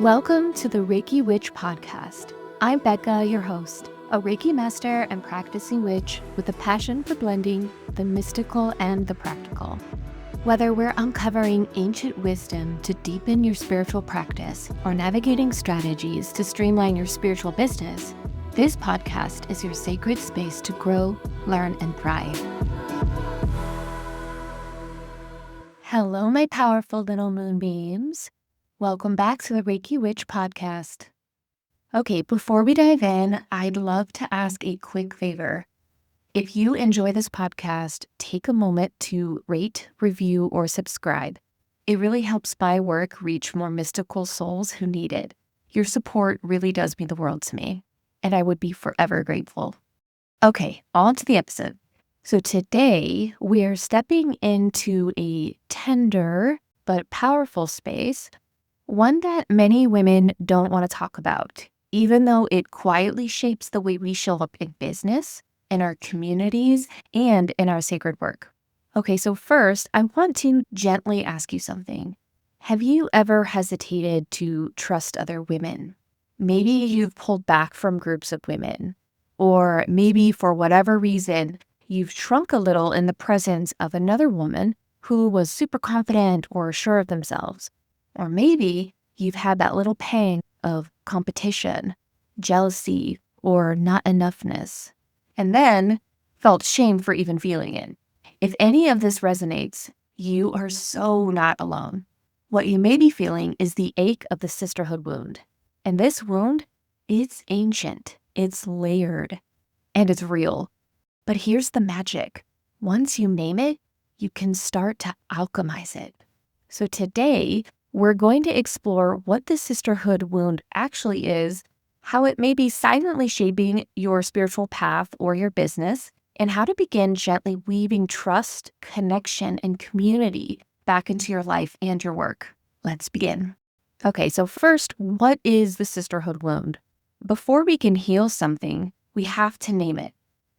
Welcome to the Reiki Witch Podcast. I'm Becca, your host, a Reiki master and practicing witch with a passion for blending the mystical and the practical. Whether we're uncovering ancient wisdom to deepen your spiritual practice or navigating strategies to streamline your spiritual business, this podcast is your sacred space to grow, learn, and thrive. Hello, my powerful little moonbeams. Welcome back to the Reiki Witch Podcast. Okay, before we dive in, I'd love to ask a quick favor. If you enjoy this podcast, take a moment to rate, review, or subscribe. It really helps my work reach more mystical souls who need it. Your support really does mean the world to me, and I would be forever grateful. Okay, on to the episode. So today, we're stepping into a tender but powerful space, one that many women don't want to talk about, even though it quietly shapes the way we show up in business, in our communities, and in our sacred work. Okay, so first, I want to gently ask you something. Have you ever hesitated to trust other women? Maybe you've pulled back from groups of women, or maybe for whatever reason, you've shrunk a little in the presence of another woman who was super confident or sure of themselves. Or maybe you've had that little pang of competition, jealousy, or not enoughness, and then felt shame for even feeling it. If any of this resonates, you are so not alone. What you may be feeling is the ache of the sisterhood wound. And this wound, it's ancient, it's layered, and it's real. But here's the magic. Once you name it, you can start to alchemize it. So today, we're going to explore what the sisterhood wound actually is, how it may be silently shaping your spiritual path or your business, and how to begin gently weaving trust, connection, and community back into your life and your work. Let's begin. Okay, so first, what is the sisterhood wound? Before we can heal something, we have to name it.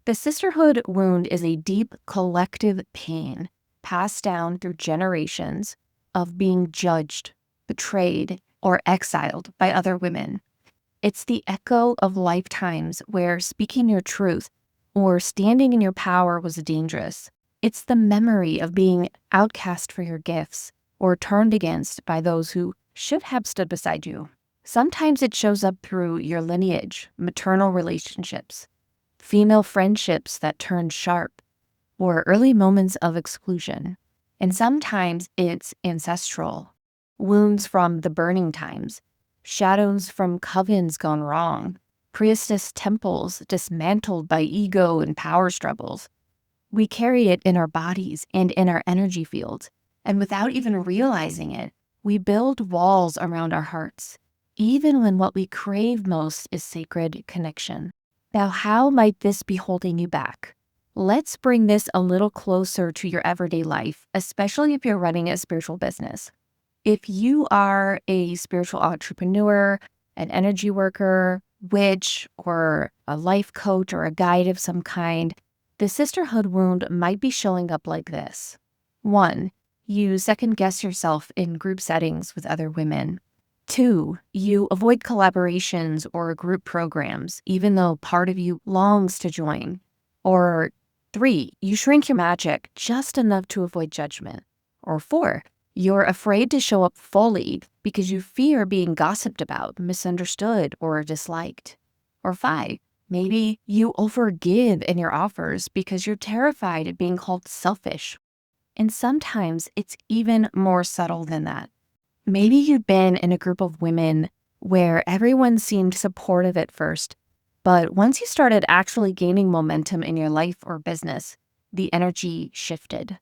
The sisterhood wound is a deep collective pain passed down through generations of being judged, betrayed, or exiled by other women. It's the echo of lifetimes where speaking your truth or standing in your power was dangerous. It's the memory of being outcast for your gifts or turned against by those who should have stood beside you. Sometimes it shows up through your lineage, maternal relationships, female friendships that turned sharp, or early moments of exclusion. And sometimes it's ancestral, wounds from the burning times, shadows from covens gone wrong, priestess temples dismantled by ego and power struggles. We carry it in our bodies and in our energy fields, and without even realizing it, we build walls around our hearts, even when what we crave most is sacred connection. Now, how might this be holding you back? Let's bring this a little closer to your everyday life, especially if you're running a spiritual business. If you are a spiritual entrepreneur, an energy worker, witch, or a life coach or a guide of some kind, the sisterhood wound might be showing up like this. 1, you second guess yourself in group settings with other women. 2, you avoid collaborations or group programs, even though part of you longs to join. Or 3, you shrink your magic just enough to avoid judgment. Or 4, you're afraid to show up fully because you fear being gossiped about, misunderstood, or disliked. Or 5, maybe you overgive in your offers because you're terrified of being called selfish. And sometimes it's even more subtle than that. Maybe you've been in a group of women where everyone seemed supportive at first, but once you started actually gaining momentum in your life or business, the energy shifted.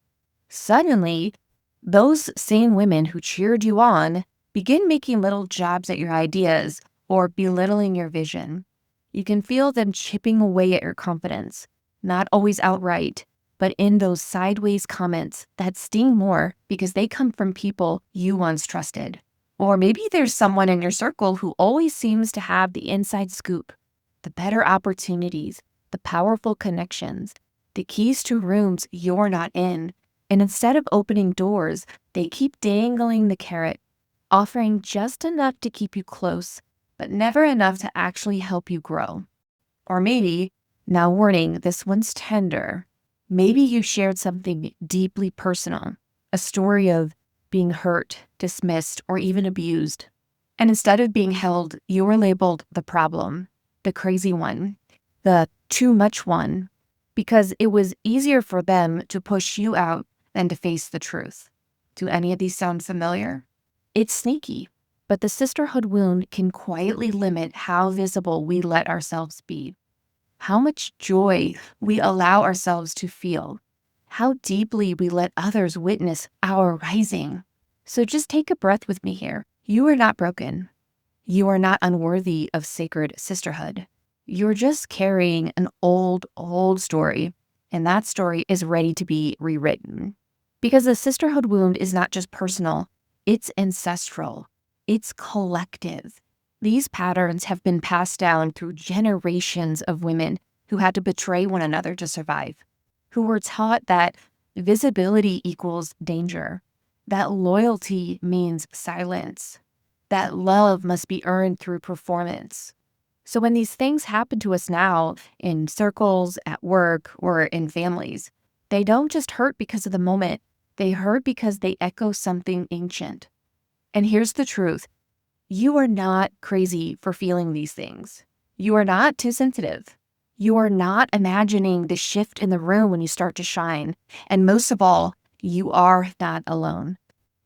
Suddenly, those same women who cheered you on begin making little jabs at your ideas or belittling your vision. You can feel them chipping away at your confidence, not always outright, but in those sideways comments that sting more because they come from people you once trusted. Or maybe there's someone in your circle who always seems to have the inside scoop, the better opportunities, the powerful connections, the keys to rooms you're not in. And instead of opening doors, they keep dangling the carrot. offering just enough to keep you close, but never enough to actually help you grow. Or maybe, now warning, this one's tender. Maybe you shared something deeply personal, a story of being hurt, dismissed, or even abused. And instead of being held, you were labeled the problem, the crazy one, the too much one, because it was easier for them to push you out than to face the truth. Do any of these sound familiar? It's sneaky, but the sisterhood wound can quietly limit how visible we let ourselves be, how much joy we allow ourselves to feel, how deeply we let others witness our rising. So just take a breath with me here. You are not broken. You are not unworthy of sacred sisterhood. You're just carrying an old story, and that story is ready to be rewritten. Because the sisterhood wound is not just personal, it's ancestral, it's collective. These patterns have been passed down through generations of women who had to betray one another to survive, who were taught that visibility equals danger, that loyalty means silence, that love must be earned through performance. So when these things happen to us now in circles, at work, or in families, they don't just hurt because of the moment. They hurt because they echo something ancient. And here's the truth. You are not crazy for feeling these things. You are not too sensitive. You are not imagining the shift in the room when you start to shine. And most of all, you are not alone.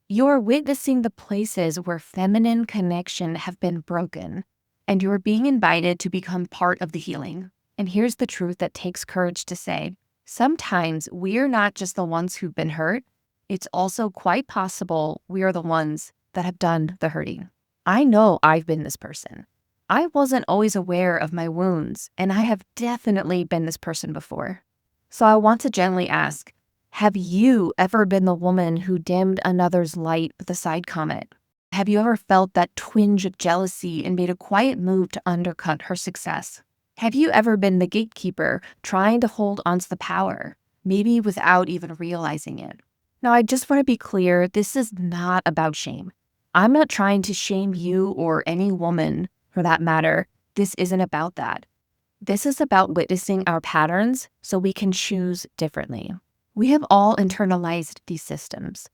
You're witnessing the places where feminine connection have been broken, and you're being invited to become part of the healing. And here's the truth that takes courage to say. Sometimes we're not just the ones who've been hurt. It's also quite possible we are the ones that have done the hurting. I know I've been this person. I wasn't always aware of my wounds, and I have definitely been this person before. So I want to gently ask, have you ever been the woman who dimmed another's light with a side comment? Have you ever felt that twinge of jealousy and made a quiet move to undercut her success? Have you ever been the gatekeeper trying to hold onto the power, maybe without even realizing it? Now, I just want to be clear, this is not about shame. I'm not trying to shame you or any woman for that matter. This isn't about that. This is about witnessing our patterns so we can choose differently. We have all internalized these systems.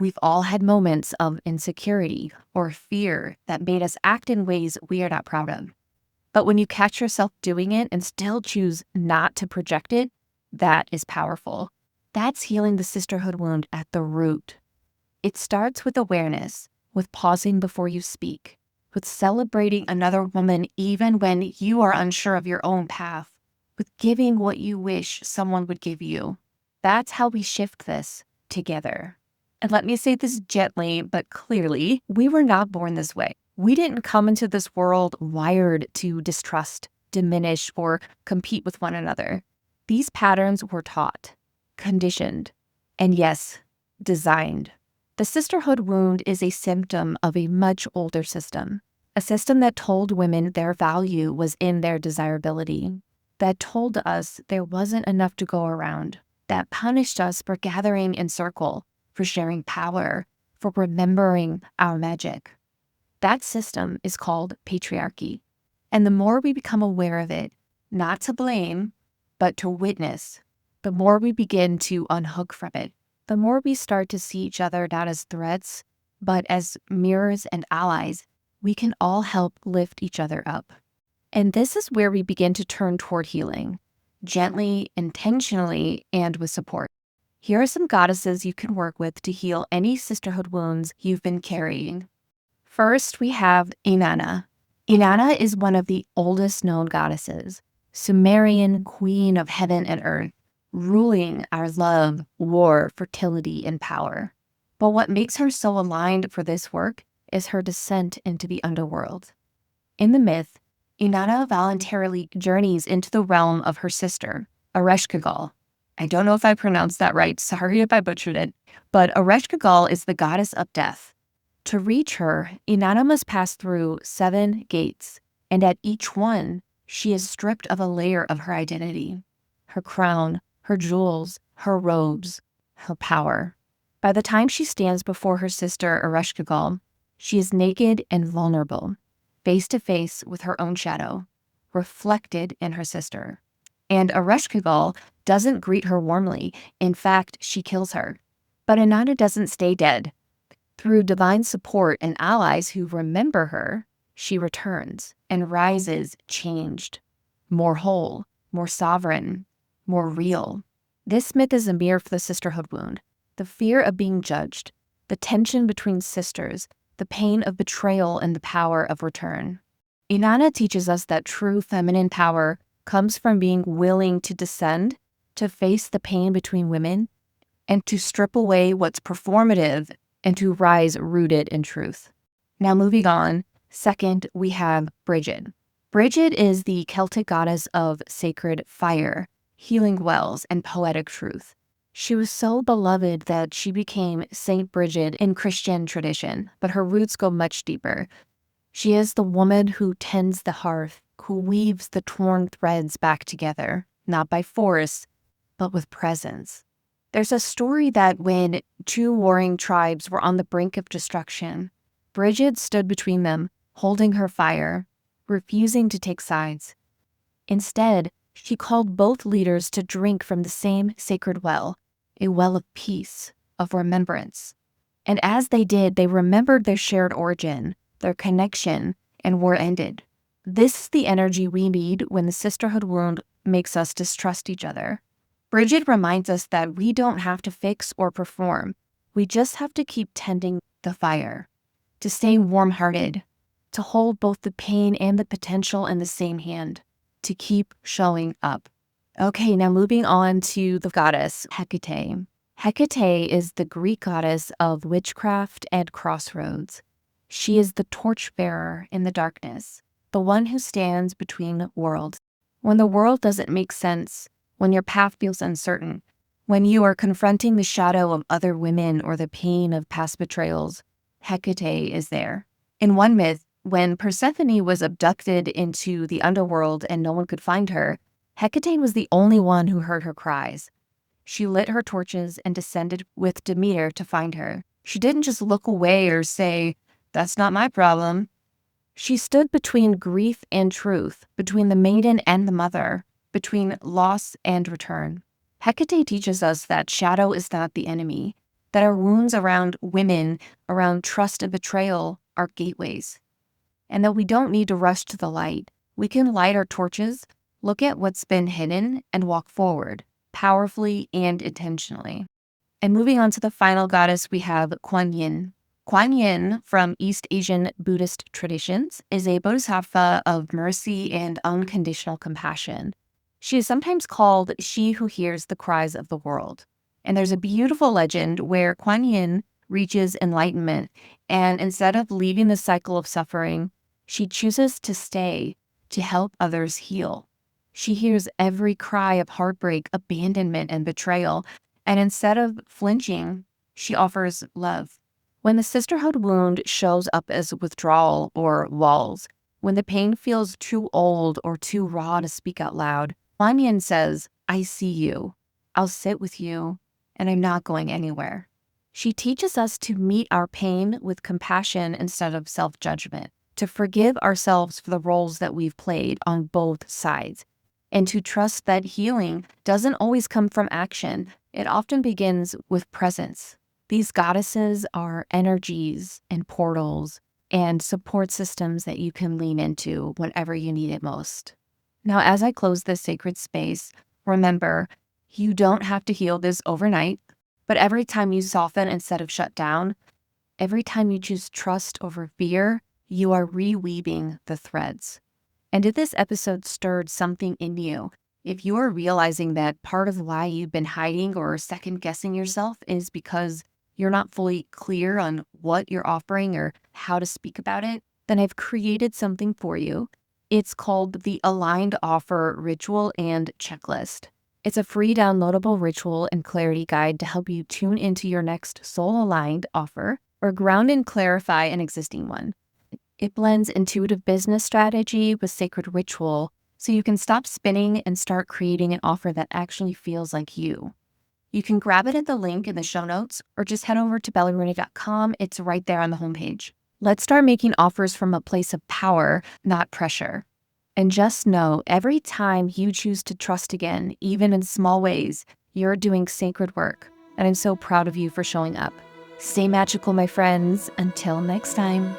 We've all had moments of insecurity or fear that made us act in ways we are not proud of. But when you catch yourself doing it and still choose not to project it, that is powerful. That's healing the sisterhood wound at the root. It starts with awareness, with pausing before you speak, with celebrating another woman even when you are unsure of your own path, with giving what you wish someone would give you. That's how we shift this together. And let me say this gently but clearly, we were not born this way. We didn't come into this world wired to distrust, diminish, or compete with one another. These patterns were taught, conditioned, and yes, designed. The sisterhood wound is a symptom of a much older system, a system that told women their value was in their desirability, that told us there wasn't enough to go around, that punished us for gathering in circle, for sharing power, for remembering our magic. That system is called patriarchy. And the more we become aware of it, not to blame, but to witness, the more we begin to unhook from it, the more we start to see each other not as threats, but as mirrors and allies, we can all help lift each other up. And this is where we begin to turn toward healing, gently, intentionally, and with support. Here are some goddesses you can work with to heal any sisterhood wounds you've been carrying. First, we have Inanna. Inanna is one of the oldest known goddesses, Sumerian queen of heaven and earth, ruling our love, war, fertility, and power. But what makes her so aligned for this work is her descent into the underworld. In the myth, Inanna voluntarily journeys into the realm of her sister, Ereshkigal. I don't know if I pronounced that right, sorry if I butchered it, but Ereshkigal is the goddess of death. To reach her, Inanna must pass through 7 gates, and at each one, she is stripped of a layer of her identity, her crown, her jewels, her robes, her power. By the time she stands before her sister Ereshkigal, She is naked and vulnerable, face to face with her own shadow, reflected in her sister. And Ereshkigal doesn't greet her warmly. In fact, she kills her. But Inanna doesn't stay dead. Through divine support and allies who remember her, she returns and rises changed, more whole, more sovereign, more real. This myth is a mirror for the sisterhood wound, the fear of being judged, the tension between sisters, the pain of betrayal and the power of return. Inanna teaches us that true feminine power comes from being willing to descend, to face the pain between women, and to strip away what's performative and to rise rooted in truth. Now moving on, second, we have Brigid. Brigid is the Celtic goddess of sacred fire, healing wells, and poetic truth. She was so beloved that she became Saint Brigid in Christian tradition, but her roots go much deeper. She is the woman who tends the hearth, who weaves the torn threads back together, not by force, but with presence. There's a story that when two warring tribes were on the brink of destruction, Brigid stood between them, holding her fire, refusing to take sides. Instead, she called both leaders to drink from the same sacred well, a well of peace, of remembrance. And as they did, they remembered their shared origin, their connection, and war ended. This is the energy we need when the sisterhood wound makes us distrust each other. Brigid reminds us that we don't have to fix or perform. We just have to keep tending the fire, to stay warm-hearted, to hold both the pain and the potential in the same hand, to keep showing up. Okay, now moving on to the goddess Hecate. Hecate is the Greek goddess of witchcraft and crossroads. She is the torchbearer in the darkness, the one who stands between worlds. When the world doesn't make sense, when your path feels uncertain, when you are confronting the shadow of other women or the pain of past betrayals, Hecate is there. In one myth, when Persephone was abducted into the underworld and no one could find her, Hecate was the only one who heard her cries. She lit her torches and descended with Demeter to find her. She didn't just look away or say, "That's not my problem." She stood between grief and truth, between the maiden and the mother, between loss and return. Hecate teaches us that shadow is not the enemy, that our wounds around women, around trust and betrayal, are gateways, and that we don't need to rush to the light. We can light our torches, look at what's been hidden, and walk forward, powerfully and intentionally. And moving on to the final goddess, we have Quan Yin. Quan Yin, from East Asian Buddhist traditions, is a bodhisattva of mercy and unconditional compassion. She is sometimes called she who hears the cries of the world. And there's a beautiful legend where Quan Yin reaches enlightenment, and instead of leaving the cycle of suffering, she chooses to stay, to help others heal. She hears every cry of heartbreak, abandonment, and betrayal, and instead of flinching, she offers love. When the sisterhood wound shows up as withdrawal or walls, when the pain feels too old or too raw to speak out loud, Quan Yin says, "I see you, I'll sit with you, and I'm not going anywhere." She teaches us to meet our pain with compassion instead of self-judgment, to forgive ourselves for the roles that we've played on both sides, and to trust that healing doesn't always come from action. It often begins with presence. These goddesses are energies and portals and support systems that you can lean into whenever you need it most. Now, as I close this sacred space, remember, you don't have to heal this overnight, but every time you soften instead of shut down, every time you choose trust over fear, you are reweaving the threads. And if this episode stirred something in you, if you are realizing that part of why you've been hiding or second-guessing yourself is because you're not fully clear on what you're offering or how to speak about it, then I've created something for you. It's called the Aligned Offer Ritual and Checklist. It's a free downloadable ritual and clarity guide to help you tune into your next soul-aligned offer or ground and clarify an existing one. It blends intuitive business strategy with sacred ritual so you can stop spinning and start creating an offer that actually feels like you. You can grab it at the link in the show notes or just head over to BELLARUNA.com. It's right there on the homepage. Let's start making offers from a place of power, not pressure. And just know, every time you choose to trust again, even in small ways, you're doing sacred work. And I'm so proud of you for showing up. Stay magical, my friends. Until next time.